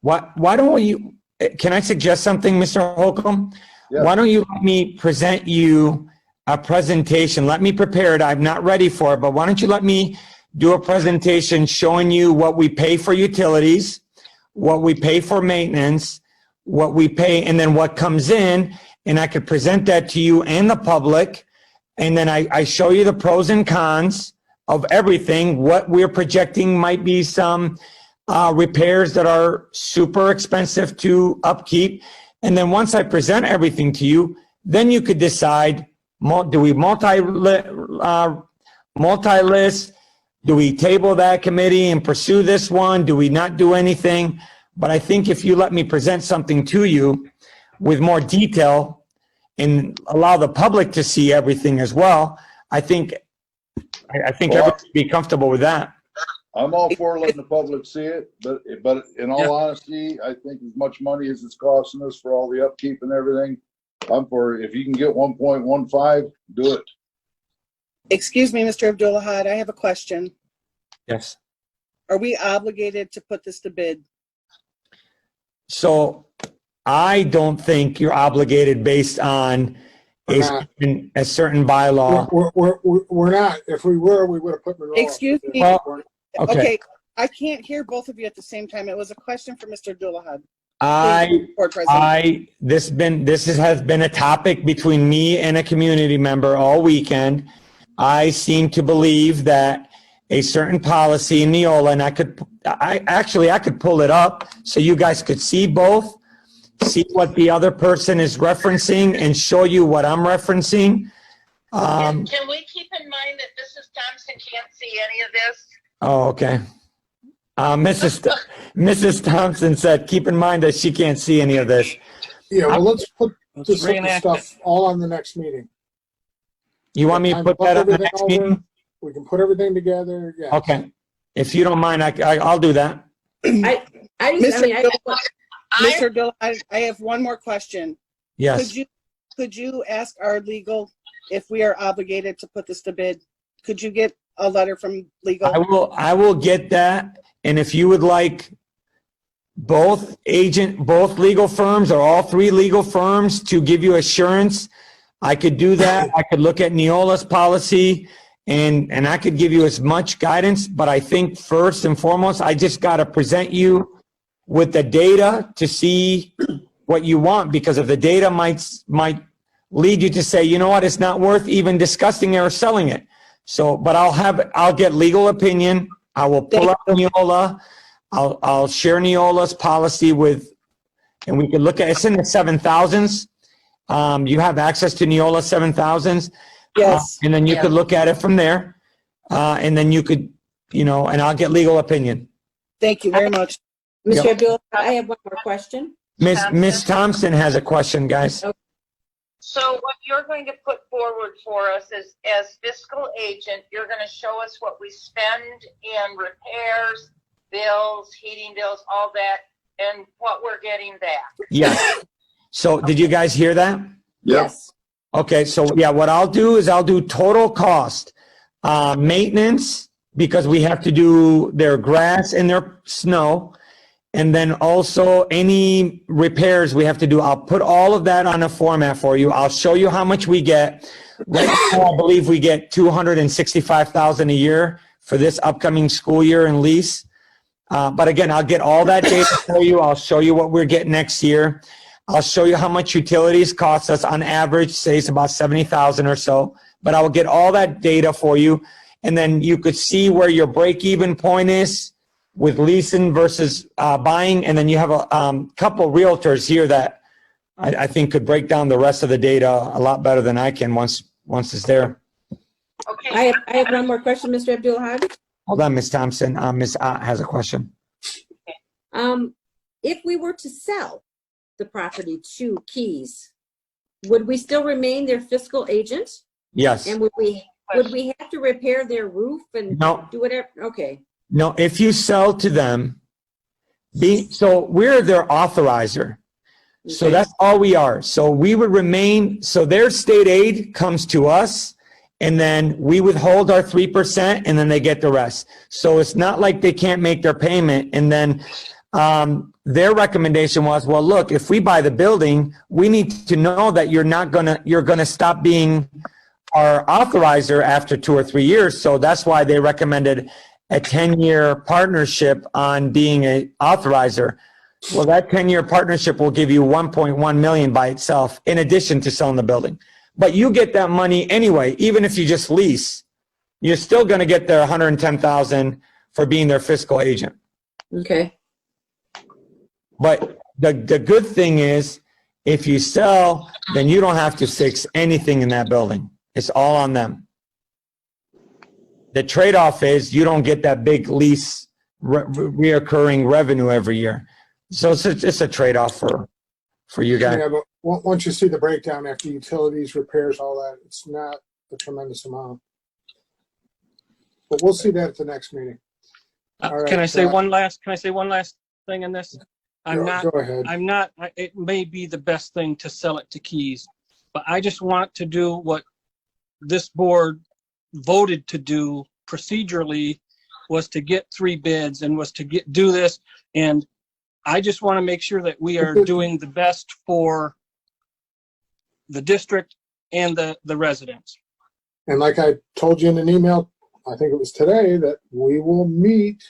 Why don't you, can I suggest something, Mr. Holcomb? Yeah. Why don't you let me present you a presentation? Let me prepare it. I'm not ready for it, but why don't you let me do a presentation showing you what we pay for utilities, what we pay for maintenance, what we pay, and then what comes in, and I could present that to you and the public. And then I show you the pros and cons of everything, what we're projecting might be some repairs that are super expensive to upkeep. And then once I present everything to you, then you could decide, do we multi-list? Do we table that committee and pursue this one? Do we not do anything? But I think if you let me present something to you with more detail and allow the public to see everything as well, I think everyone would be comfortable with that. I'm all for letting the public see it, but in all honesty, I think as much money as it's costing us for all the upkeep and everything, I'm for, if you can get 1.15, do it. Excuse me, Mr. Abdullah, I have a question. Yes. Are we obligated to put this to bid? So I don't think you're obligated based on a certain bylaw. We're not. If we were, we would have put Monroe. Excuse me. Well, okay. Okay, I can't hear both of you at the same time. It was a question for Mr. Abdullah. Board President. This has been a topic between me and a community member all weekend. I seem to believe that a certain policy in Neola, and I could pull it up so you guys could see both, see what the other person is referencing and show you what I'm referencing. Can we keep in mind that Mrs. Thompson can't see any of this? Oh, okay. Mrs. Thompson said, keep in mind that she can't see any of this. Yeah, well, let's put Let's this reenact stuff all on the next meeting. You want me to put that on the next meeting? We can put everything together, yeah. Okay. If you don't mind, I'll do that. Mr. Bill, I have one more question. Yes. Could you ask our legal if we are obligated to put this to bid? Could you get a letter from legal? I will get that. And if you would like both legal firms or all three legal firms to give you assurance, I could do that. I could look at Neola's policy and I could give you as much guidance, but I think first and foremost, I just got to present you with the data to see what you want, because if the data might lead you to say, you know what, it's not worth even discussing it or selling it. So, but I'll get legal opinion. I will pull up Neola. I'll share Neola's policy with, and we can look at, it's in the 7,000s. You have access to Neola 7,000s. Yes. And then you could look at it from there. And then you could, and I'll get legal opinion. Thank you very much. Mr. Yep. Abdul, I have one more question. Miss Thompson has a question, guys. So what you're going to put forward for us is, as fiscal agent, you're going to show us what we spend in repairs, bills, heating bills, all that, and what we're getting back. Yes. So did you guys hear that? Yes. Okay, so yeah, what I'll do is I'll do total cost, maintenance, because we have to do their grass and their snow, and then also any repairs we have to do. I'll put all of that on a format for you. I'll show you how much we get. Right now, I believe we get $265,000 a year for this upcoming school year in lease. But again, I'll get all that data for you. I'll show you what we're getting next year. I'll show you how much utilities cost us on average, say it's about $70,000 or so, but I will get all that data for you. And then you could see where your break-even point is with leasing versus buying. And then you have a couple realtors here that I think could break down the rest of the data a lot better than I can once it's there. Okay. I have one more question, Mr. Abdul Hadi. Hold on, Ms. Thompson. Ms. Ott has a question. If we were to sell the property to Keys, would we still remain their fiscal agent? Yes. And would we have to repair their roof and No. do whatever? Okay. No, if you sell to them, so we're their authorizer. So Okay. that's all we are. So we would remain, so their state aid comes to us, and then we withhold our 3%, and then they get the rest. So it's not like they can't make their payment. And then their recommendation was, well, look, if we buy the building, we need to know that you're gonna stop being our authorizer after 2 or 3 years. So that's why they recommended a 10-year partnership on being an authorizer. Well, that 10-year partnership will give you $1.1 million by itself, in addition to selling the building. But you get that money anyway, even if you just lease, you're still going to get their $110,000 for being their fiscal agent. Okay. But the good thing is, if you sell, then you don't have to fix anything in that building. It's all on them. The trade-off is you don't get that big lease reoccurring revenue every year. So it's a trade-off for you guys. Yeah, but once you see the breakdown after utilities, repairs, all that, it's not a tremendous amount. But we'll see that at the next meeting. All right, Can I say one last thing in this? Go ahead. It may be the best thing to sell it to Keys, but I just want to do what this board voted to do procedurally, was to get 3 bids and was to do this. And I just want to make sure that we are doing the best for the district and the residents. And like I told you in an email, I think it was today, that we will meet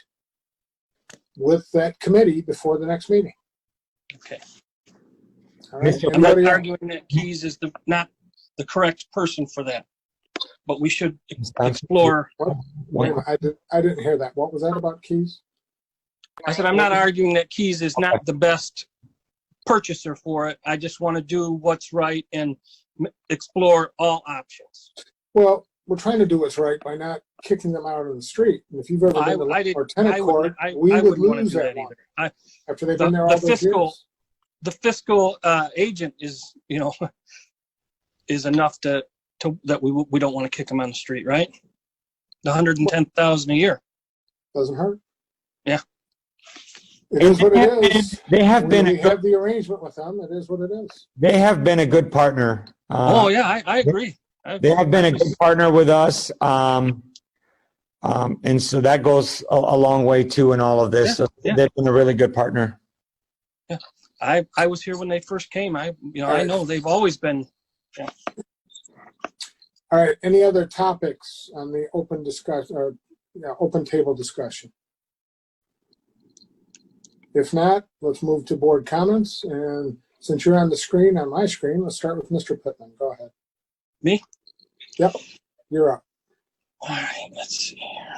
with that committee before the next meeting. Okay. All right. Mr. I'm not Anybody else? arguing that Keys is not the correct person for that, but we should explore. What? Wait a minute, I didn't hear that. What was that about keys? I said I'm not arguing that Keys is not the best purchaser for it. I just want to do what's right and explore all options. Well, we're trying to do what's right by not kicking them out on the street. And if you've ever been to tennis court, we would lose that one. After they've been there all those years. The fiscal agent is, you know, is enough to that we don't want to kick them on the street, right? The $110,000 a year Doesn't hurt. Yeah. It is what it is. They have been. We have the arrangement with them. It is what it is. They have been a good partner. Oh yeah, I agree. They have been a good partner with us, and so that goes a long way too in all of this. So they've been a really good partner. Yeah, I was here when they first came. I know they've always been. Yeah. All right. Any other topics on the open discussion or open table discussion? If not, let's move to board comments. And since you're on the screen, on my screen, let's start with Mr. Pittman. Go ahead. Me? Yep. You're up. All right. Let's see here.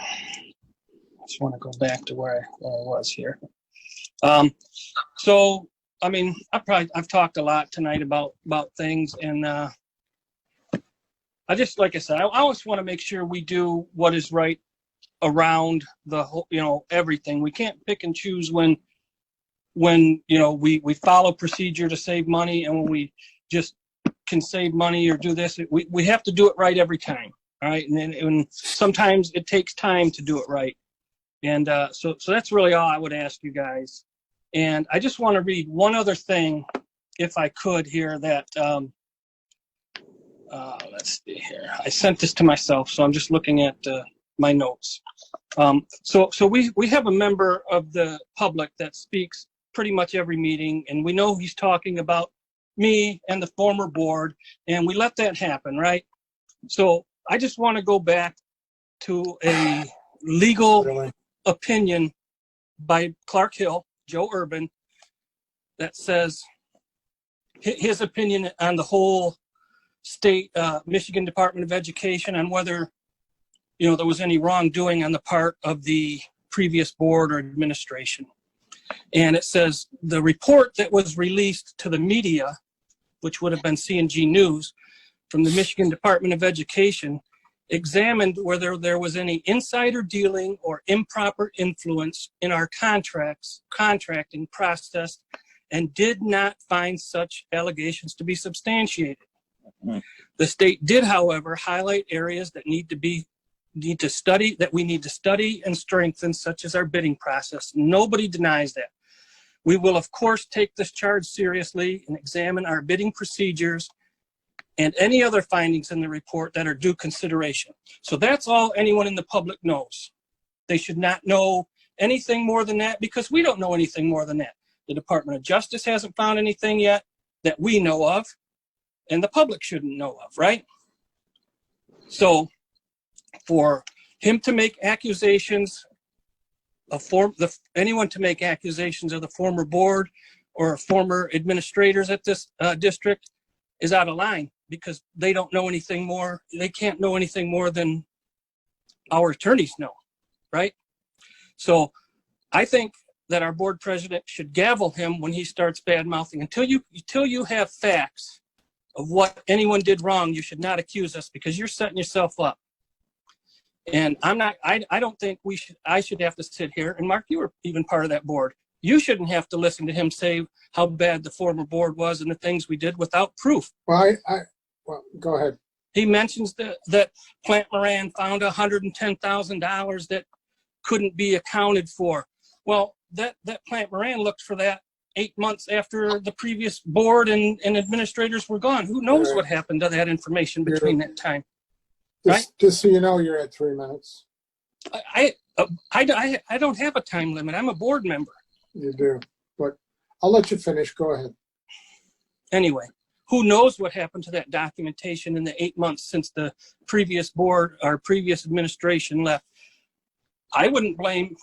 I just want to go back to where I was here. So I mean, I've talked a lot tonight about things, and I just, like I said, I always want to make sure we do what is right around the whole, everything. We can't pick and choose when we follow procedure to save money, and when we just can save money or do this, we have to do it right every time. All right. And sometimes it takes time to do it right. And so that's really all I would ask you guys. And I just want to read one other thing, if I could here, that let's see here. I sent this to myself, so I'm just looking at my notes. So we have a member of the public that speaks pretty much every meeting, and we know he's talking about me and the former board, and we let that happen, right? So I just want to go back to a legal opinion by Clark Hill, Joe Urban, that says his opinion on the whole state, Michigan Department of Education, on whether, there was any wrongdoing on the part of the previous board or administration. And it says the report that was released to the media, which would have been C&G News, from the Michigan Department of Education, examined whether there was any insider dealing or improper influence in our contracting process, and did not find such allegations to be substantiated. Mm-hmm. The state did, however, highlight areas that we need to study and strengthen, such as our bidding process. Nobody denies that. We will, of course, take this charge seriously and examine our bidding procedures and any other findings in the report that are due consideration. So that's all anyone in the public knows. They should not know anything more than that, because we don't know anything more than that. The Department of Justice hasn't found anything yet that we know of, and the public shouldn't know of, right? So for him to make accusations anyone to make accusations of the former board or former administrators at this district is out of line, because they don't know anything more. They can't know anything more than our attorneys know, right? So I think that our board president should gavel him when he starts bad mouthing. Until you have facts of what anyone did wrong, you should not accuse us, because you're setting yourself up. And I don't think I should have to sit here, and Mark, you were even part of that board. You shouldn't have to listen to him say how bad the former board was and the things we did without proof. Well, go ahead. He mentions that Plant Moran found $110,000 that couldn't be accounted for. Well, that Plant Moran looked for that 8 months after the previous board and administrators were gone. Who knows what happened to that information between that time? Just so you know, you're at 3 minutes. I don't have a time limit. I'm a board member. You do, but I'll let you finish. Go ahead. Anyway, who knows what happened to that documentation in the 8 months since the previous board or previous administration left? I wouldn't blame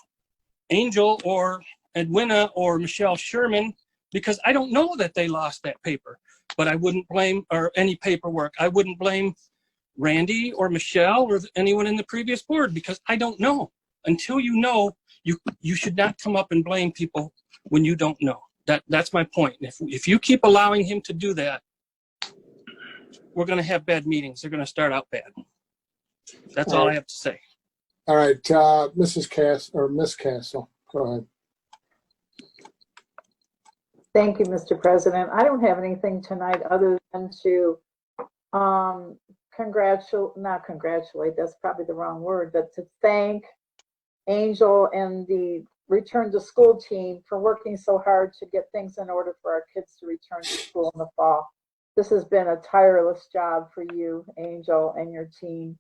Angel or Edwina or Michelle Sherman because I don't know that they lost that paper. But I wouldn't blame, or any paperwork, I wouldn't blame Randy or Michelle or anyone in the previous board, because I don't know. Until you know, you should not come up and blame people when you don't know. That's my point. If you keep allowing him to do that, we're going to have bad meetings. They're going to start out bad. That's all I have to say. All right, Miss Castle, go ahead. Thank you, Mr. President. I don't have anything tonight other than to not congratulate, that's probably the wrong word, but to thank Angel and the Return to School team for working so hard to get things in order for our kids to return to school in the fall. This has been a tireless job for you, Angel, and your team.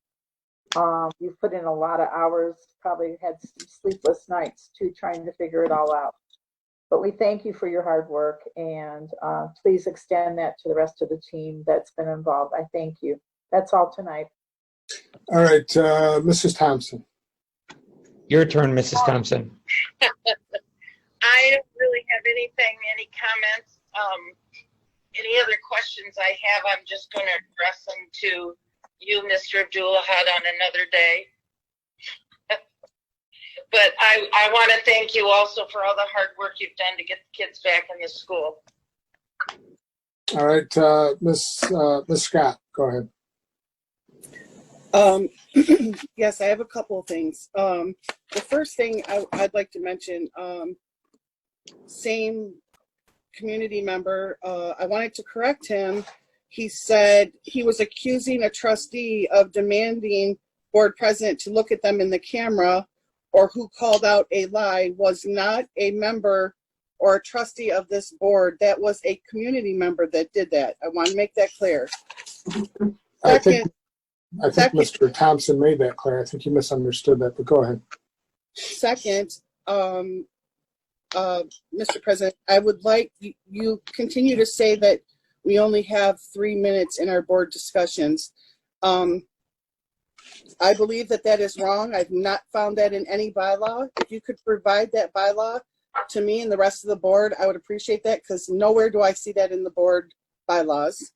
You've put in a lot of hours, probably had some sleepless nights too, trying to figure it all out. But we thank you for your hard work, and please extend that to the rest of the team that's been involved. I thank you. That's all tonight. All right, Mrs. Thompson. Your turn, Mrs. Thompson. I don't really have any comments. Any other questions I have, I'm just going to address them to you, Mr. Abdul-Ahad, on another day. But I want to thank you also for all the hard work you've done to get the kids back in the school. All right, Miss Scott, go ahead. Yes, I have a couple of things. The first thing I'd like to mention, same community member, I wanted to correct him. He said he was accusing a trustee of demanding board president to look at them in the camera, or who called out a lie. Was not a member or a trustee of this board. That was a community member that did that. I want to make that clear. I think Mr. Thompson made that clear. I think you misunderstood that, but go ahead. Second, Mr. President, I would like you continue to say that we only have 3 minutes in our board discussions. I believe that is wrong. I've not found that in any bylaw. If you could provide that bylaw to me and the rest of the board, I would appreciate that, because nowhere do I see that in the board bylaws.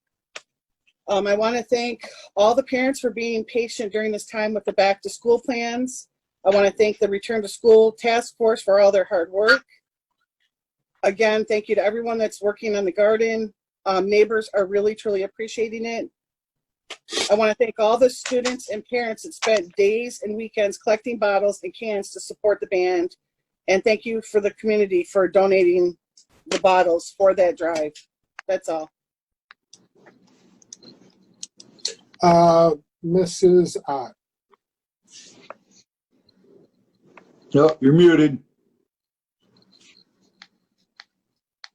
I want to thank all the parents for being patient during this time with the back to school plans. I want to thank the Return to School Task Force for all their hard work. Again, thank you to everyone that's working on the garden. Neighbors are really, truly appreciating it. I want to thank all the students and parents that spent days and weekends collecting bottles and cans to support the band. And thank you for the community for donating the bottles for that drive. That's all. Mrs. Ott. Yep, you're muted.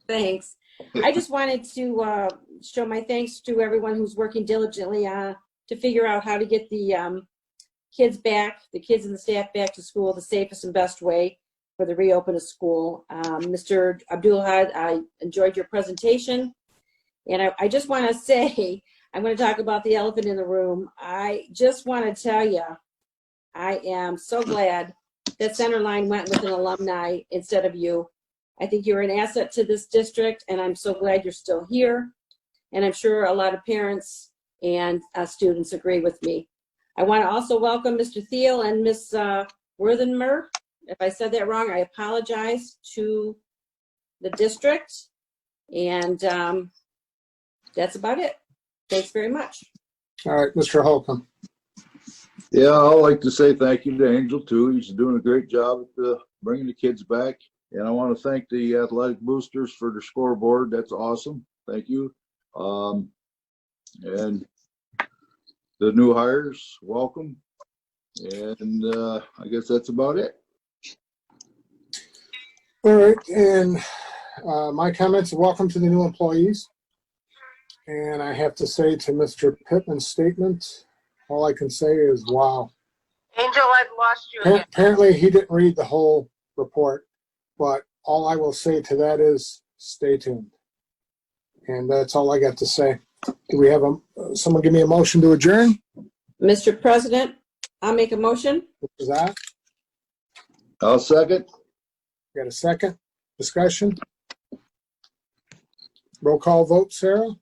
Thanks. I just wanted to show my thanks to everyone who's working diligently to figure out how to get the kids and the staff back to school the safest and best way for the reopen of school. Mr. Abdul-Ahad, I enjoyed your presentation. And I just want to say, I'm going to talk about the elephant in the room. I just want to tell you, I am so glad that Centerline went with an alumni instead of you. I think you're an asset to this district, and I'm so glad you're still here. And I'm sure a lot of parents and students agree with me. I want to also welcome Mr. Thiel and Ms. Worthenmer. If I said that wrong, I apologize to the district. And that's about it. Thanks very much. All right, Mr. Holcomb. Yeah, I'd like to say thank you to Angel too. He's doing a great job at bringing the kids back. And I want to thank the athletic boosters for their scoreboard. That's awesome. Thank you. And the new hires, welcome. And I guess that's about it. All right, and my comments, welcome to the new employees. And I have to say to Mr. Pittman's statement, all I can say is, wow. Angel, I've lost you again. Apparently he didn't read the whole report, but all I will say to that is stay tuned. And that's all I got to say. Do we have someone give me a motion to adjourn? Mr. President, I'll make a motion. What was that? I'll second. Got a second? Discussion? Roll call vote, Sarah?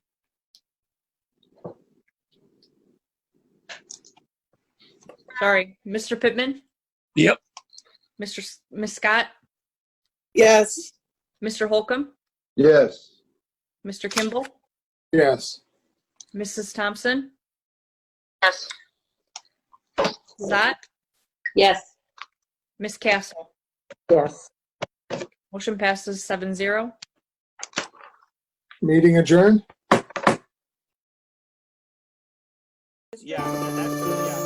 Sorry, Mr. Pittman, Yep. Miss Scott, Yes. Mr. Holcomb, Yes. Mr. Kimble, Yes. Mrs. Thompson, Yes. Zot, Yes. Miss Castle. Yes. Motion passes 7-0. Meeting adjourned? Yeah, that's, yeah.